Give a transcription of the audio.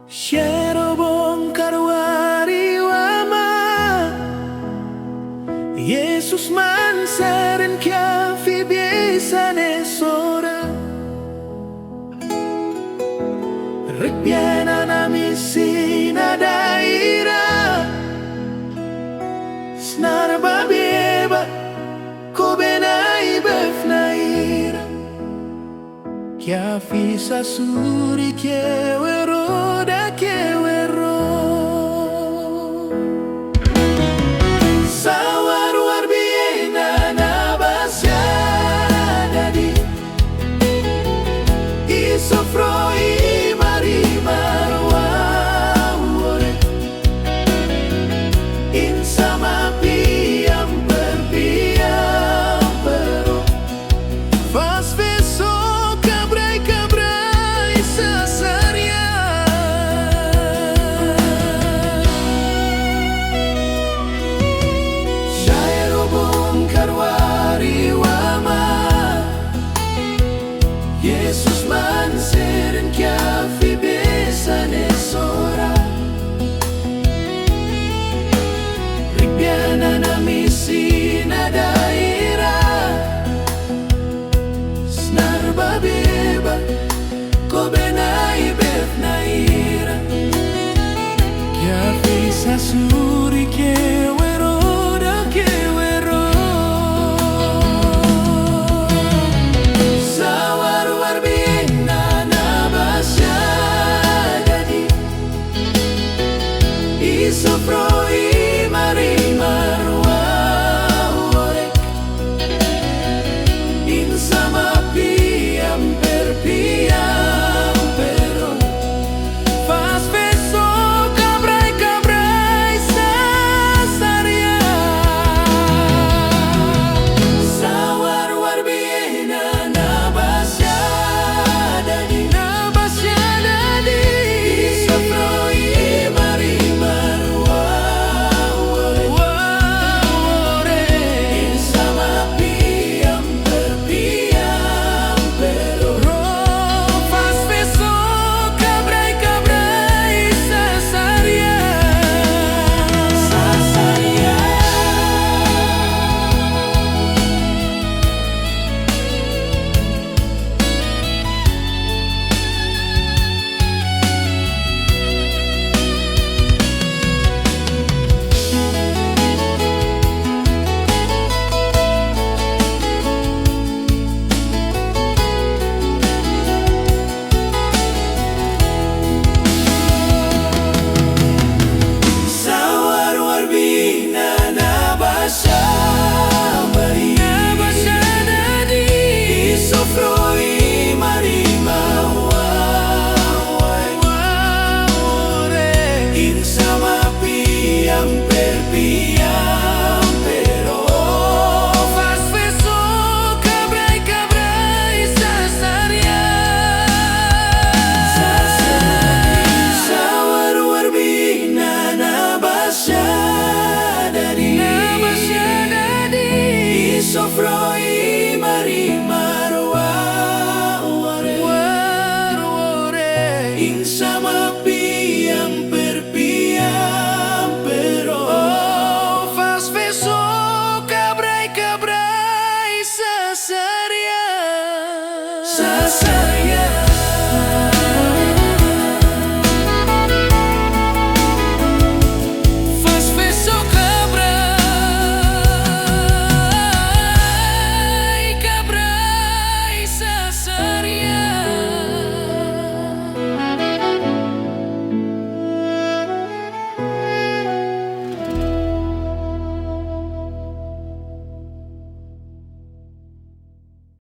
Sherobong karwari wama Yesus man seren kya fi biesa ne sora Rikbiana na misina daira Snar babieba kobenai befnaira Kya fi sasuri kewero da kewero Sawar war biena na basya dadi Isofroi mari marwa ore Insama piam perpiam pero Fas beso cabrai sasaria Syairo bom karwari wama Yesus man seren kya fi besane sora Rikbiana na misina daira Snar babeba kobenai befnaira Kya fi sasuri kewero da kewero Sawar war biena na basya dadi Isofroi mari marwa orek Insama piam perpiam pero Fas beso cabrai sasaria Sawar war biena na basya dadi Isofroi mari marwa orek Insama piam perpiam pero Fas beso cabrai sasaria Sawar war biena na basya dadi Isofroi mari marwa ore Insama piam perpiam pero Fas beso cabrai sasaria Sawar war biena na basya dadi Isofroi mari marwa ore Insama